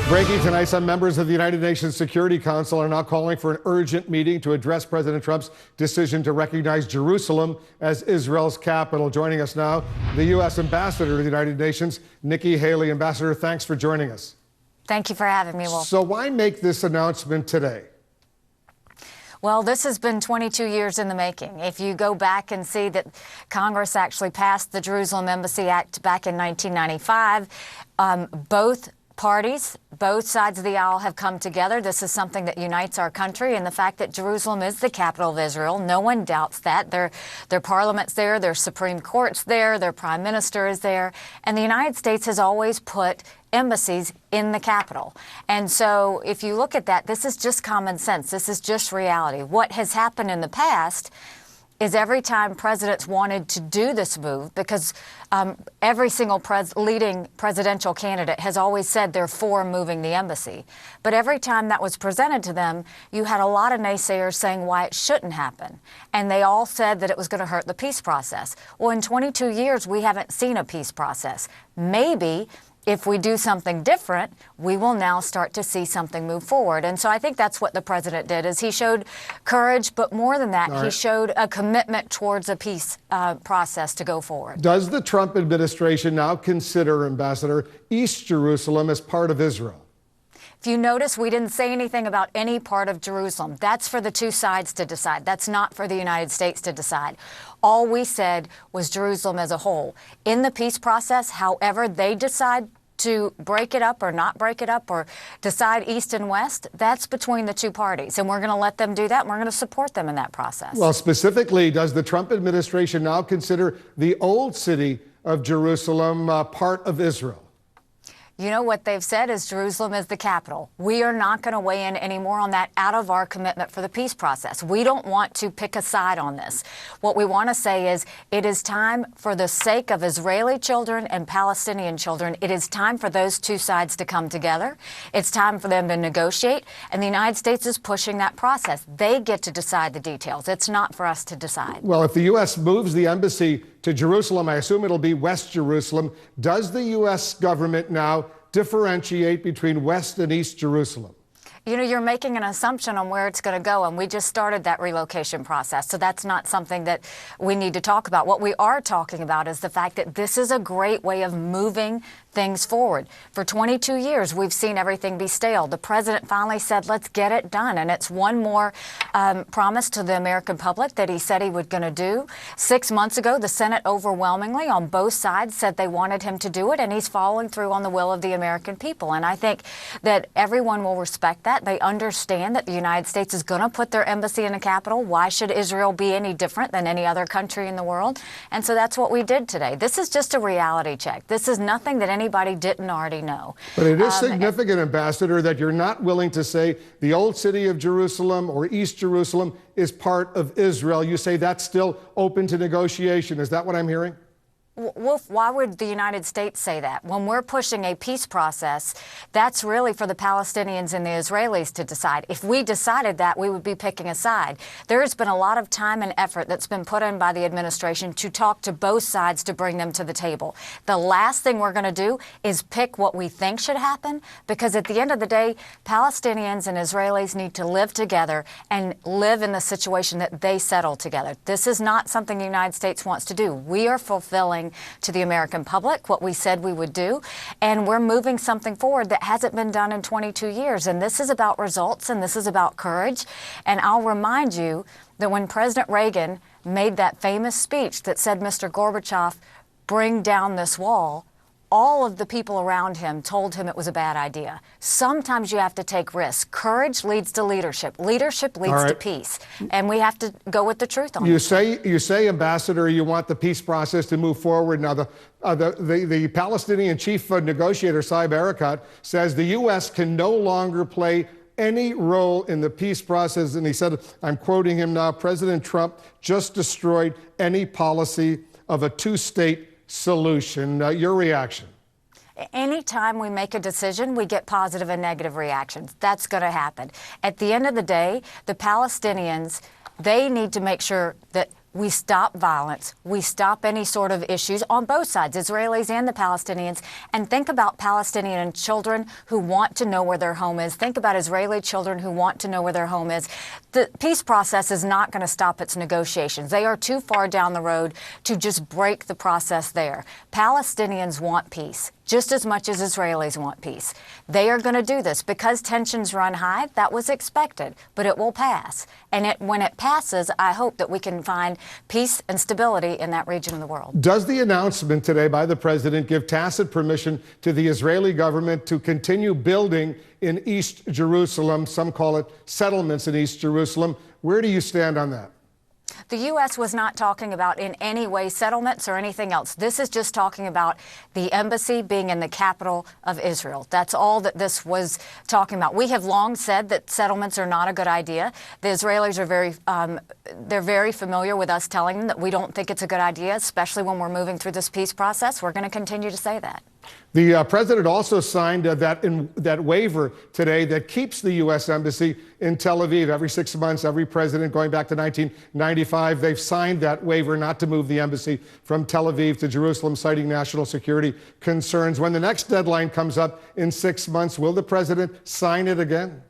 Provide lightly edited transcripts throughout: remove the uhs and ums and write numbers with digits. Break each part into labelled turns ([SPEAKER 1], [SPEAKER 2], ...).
[SPEAKER 1] Breaking tonight, some members of the United Nations Security Council are now calling for an urgent meeting to address President Trump's decision to recognize Jerusalem as Israel's capital. Joining us now, the U.S. Ambassador to the United Nations, Nikki Haley. Ambassador, thanks for joining us.
[SPEAKER 2] Thank you for having me, Wolf.
[SPEAKER 1] So why make this announcement today?
[SPEAKER 2] Well, this has been 22 years in the making. If you go back and see that Congress actually passed the Jerusalem Embassy Act back in 1995, both parties, both sides of the aisle have come together. This is something that unites our country, and the fact that Jerusalem is the capital of Israel, no one doubts that. Their parliament's there, their Supreme Court's there, their prime minister is there, and the United States has always put embassies in the capital. And so if you look at that, this is just common sense. This is just reality. What has happened in the past is every time presidents wanted to do this move, because every single leading presidential candidate has always said they're for moving the embassy. But every time that was presented to them, you had a lot of naysayers saying why it shouldn't happen. And they all said that it was going to hurt the peace process. Well, in 22 years, we haven't seen a peace process. Maybe if we do something different, we will now start to see something move forward. And so I think that's what the president did, is he showed courage, but more than that, he showed a commitment towards a peace process to go forward.
[SPEAKER 1] Does the Trump administration now consider, Ambassador, East Jerusalem as part of Israel?
[SPEAKER 2] If you notice, we didn't say anything about any part of Jerusalem. That's for the two sides to decide. That's not for the United States to decide. All we said was Jerusalem as a whole. In the peace process, however they decide to break it up or not break it up or decide east and west, that's between the two parties. And we're going to let them do that, and we're going to support them in that process.
[SPEAKER 1] Well, specifically, does the Trump administration now consider the old city of Jerusalem part of Israel?
[SPEAKER 2] You know, what they've said is Jerusalem is the capital. We are not going to weigh in anymore on that out of our commitment for the peace process. We don't want to pick a side on this. What we want to say is it is time, for the sake of Israeli children and Palestinian children, it is time for those two sides to come together. It's time for them to negotiate, and the United States is pushing that process. They get to decide the details. It's not for us to decide.
[SPEAKER 1] Well, if the U.S. moves the embassy to Jerusalem, I assume it'll be West Jerusalem. Does the U.S. government now differentiate between West and East Jerusalem?
[SPEAKER 2] You know, you're making an assumption on where it's going to go, and we just started that relocation process. So that's not something that we need to talk about. What we are talking about is the fact that this is a great way of moving things forward. For 22 years, we've seen everything be stale. The president finally said, let's get it done. And it's one more promise to the American public that he said he was going to do. 6 months ago, the Senate overwhelmingly on both sides said they wanted him to do it, and he's following through on the will of the American people. And I think that everyone will respect that. They understand that the United States is going to put their embassy in the capital. Why should Israel be any different than any other country in the world? And so that's what we did today. This is just a reality check. This is nothing that anybody didn't already know.
[SPEAKER 1] But it is significant, Ambassador, that you're not willing to say the old city of Jerusalem or East Jerusalem is part of Israel. You say that's still open to negotiation. Is that what I'm hearing?
[SPEAKER 2] Wolf, why would the United States say that? When we're pushing a peace process, that's really for the Palestinians and the Israelis to decide. If we decided that, we would be picking a side. There has been a lot of time and effort that's been put in by the administration to talk to both sides to bring them to the table. The last thing we're going to do is pick what we think should happen, because at the end of the day, Palestinians and Israelis need to live together and live in the situation that they settle together. This is not something the United States wants to do. We are fulfilling to the American public what we said we would do, and we're moving something forward that hasn't been done in 22 years. And this is about results, and this is about courage. And I'll remind you that when President Reagan made that famous speech that said, Mr. Gorbachev, bring down this wall, all of the people around him told him it was a bad idea. Sometimes you have to take risks. Courage leads to leadership. Leadership leads to peace. And we have to go with the truth on it.
[SPEAKER 1] You say, Ambassador, you want the peace process to move forward. Now, the Palestinian chief negotiator, Saeb Erekat, says the U.S. can no longer play any role in the peace process. And he said, I'm quoting him now, President Trump just destroyed any policy of a two-state solution. Your reaction?
[SPEAKER 2] Anytime we make a decision, we get positive and negative reactions. That's going to happen. At the end of the day, the Palestinians, they need to make sure that we stop violence, we stop any sort of issues on both sides, Israelis and the Palestinians, and think about Palestinian children who want to know where their home is. Think about Israeli children who want to know where their home is. The peace process is not going to stop its negotiations. They are too far down the road to just break the process there. Palestinians want peace just as much as Israelis want peace. They are going to do this because tensions run high. That was expected, but it will pass. And when it passes, I hope that we can find peace and stability in that region of the world.
[SPEAKER 1] Does the announcement today by the president give tacit permission to the Israeli government to continue building in East Jerusalem? Some call it settlements in East Jerusalem. Where do you stand on that?
[SPEAKER 2] The U.S. was not talking about in any way settlements or anything else. This is just talking about the embassy being in the capital of Israel. That's all that this was talking about. We have long said that settlements are not a good idea. The Israelis are they're very familiar with us telling them that we don't think it's a good idea, especially when we're moving through this peace process. We're going to continue to say that.
[SPEAKER 1] The president also signed that waiver today that keeps the U.S. Embassy in Tel Aviv. Every 6 months, every president going back to 1995, they've signed that waiver not to move the embassy from Tel Aviv to Jerusalem, citing national security concerns. When the next deadline comes up in 6 months, will the president sign it again?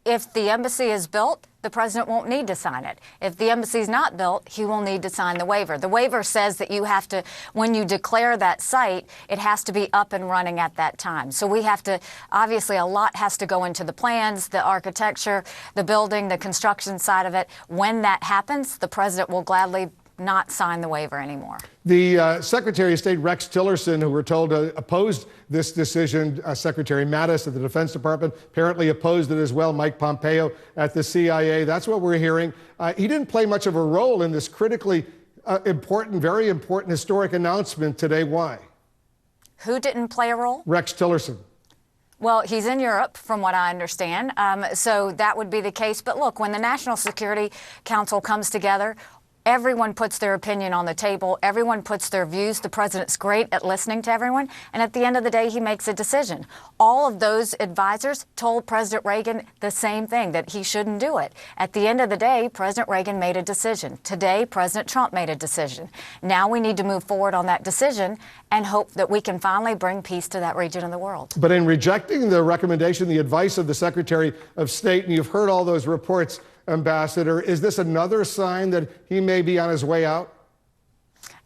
[SPEAKER 2] If the embassy is built, the president won't need to sign it. If the embassy is not built, he will need to sign the waiver. The waiver says that you have to, when you declare that site, it has to be up and running at that time. So we have to, obviously a lot has to go into the plans, the architecture, the building, the construction side of it. When that happens, the president will gladly not sign the waiver anymore.
[SPEAKER 1] The Secretary of State Rex Tillerson, who we're told opposed this decision, Secretary Mattis at the Defense Department, apparently opposed it as well. Mike Pompeo at the CIA. That's what we're hearing. He didn't play much of a role in this critically important, very important historic announcement today. Why?
[SPEAKER 2] Who didn't play a role?
[SPEAKER 1] Rex Tillerson.
[SPEAKER 2] Well, he's in Europe, from what I understand. So that would be the case. But look, when the National Security Council comes together, everyone puts their opinion on the table. Everyone puts their views. The president's great at listening to everyone. And at the end of the day, he makes a decision. All of those advisors told President Reagan the same thing, that he shouldn't do it. At the end of the day, President Reagan made a decision. Today, President Trump made a decision. Now we need to move forward on that decision and hope that we can finally bring peace to that region of the world.
[SPEAKER 1] But in rejecting the recommendation, the advice of the Secretary of State, and you've heard all those reports, Ambassador, is this another sign that he may be on his way out?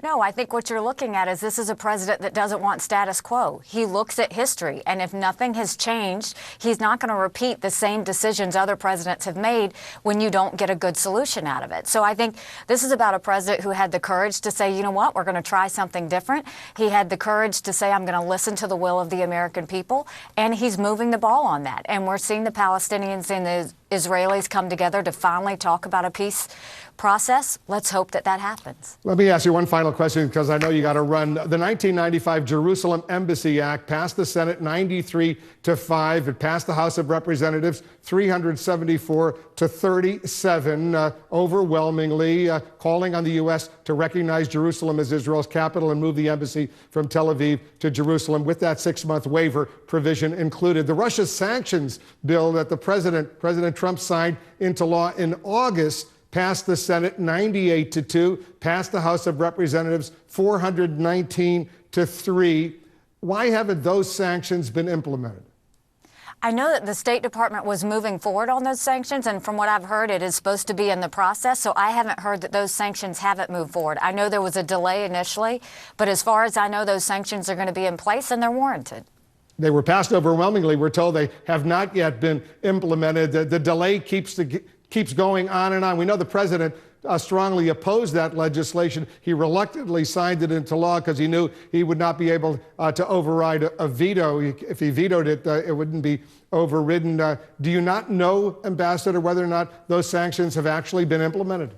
[SPEAKER 2] No, I think what you're looking at is this is a president that doesn't want status quo. He looks at history, and if nothing has changed, he's not going to repeat the same decisions other presidents have made when you don't get a good solution out of it. So I think this is about a president who had the courage to say, you know what, we're going to try something different. He had the courage to say, I'm going to listen to the will of the American people, and he's moving the ball on that. And we're seeing the Palestinians and the Israelis come together to finally talk about a peace process. Let's hope that that happens.
[SPEAKER 1] Let me ask you one final question, because I know you got to run. The 1995 Jerusalem Embassy Act passed the Senate 93-5. It passed the House of Representatives 374-37, overwhelmingly calling on the U.S. to recognize Jerusalem as Israel's capital and move the embassy from Tel Aviv to Jerusalem, with that 6-month waiver provision included. The Russia sanctions bill that President Trump signed into law in August passed the Senate 98-2, passed the House of Representatives 419-3. Why haven't those sanctions been implemented?
[SPEAKER 2] I know that the State Department was moving forward on those sanctions, and from what I've heard, it is supposed to be in the process, so I haven't heard that those sanctions haven't moved forward. I know there was a delay initially, but as far as I know, those sanctions are going to be in place and they're warranted.
[SPEAKER 1] They were passed overwhelmingly. We're told they have not yet been implemented. The delay keeps going on and on. We know the president strongly opposed that legislation. He reluctantly signed it into law because he knew he would not be able to override a veto. If he vetoed it, it wouldn't be overridden. Do you not know, Ambassador, whether or not those sanctions have actually been implemented?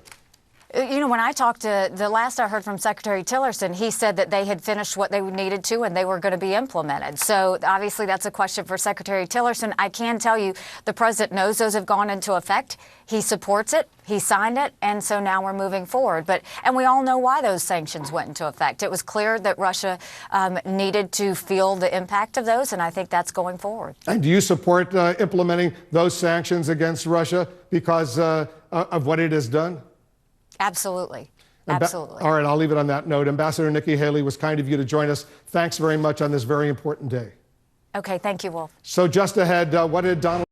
[SPEAKER 2] You know, when I talked to, the last I heard from Secretary Tillerson, he said that they had finished what they needed to and they were going to be implemented. So obviously that's a question for Secretary Tillerson. I can tell you the president knows those have gone into effect. He supports it. He signed it. And so now we're moving forward. And we all know why those sanctions went into effect. It was clear that Russia needed to feel the impact of those. And I think that's going forward.
[SPEAKER 1] And do you support implementing those sanctions against Russia because of what it has done?
[SPEAKER 2] Absolutely. Absolutely.
[SPEAKER 1] All right, I'll leave it on that note. Ambassador Nikki Haley, was kind of you to join us. Thanks very much on this very important day.
[SPEAKER 2] Okay, thank you, Wolf.
[SPEAKER 1] So just ahead, what did Donald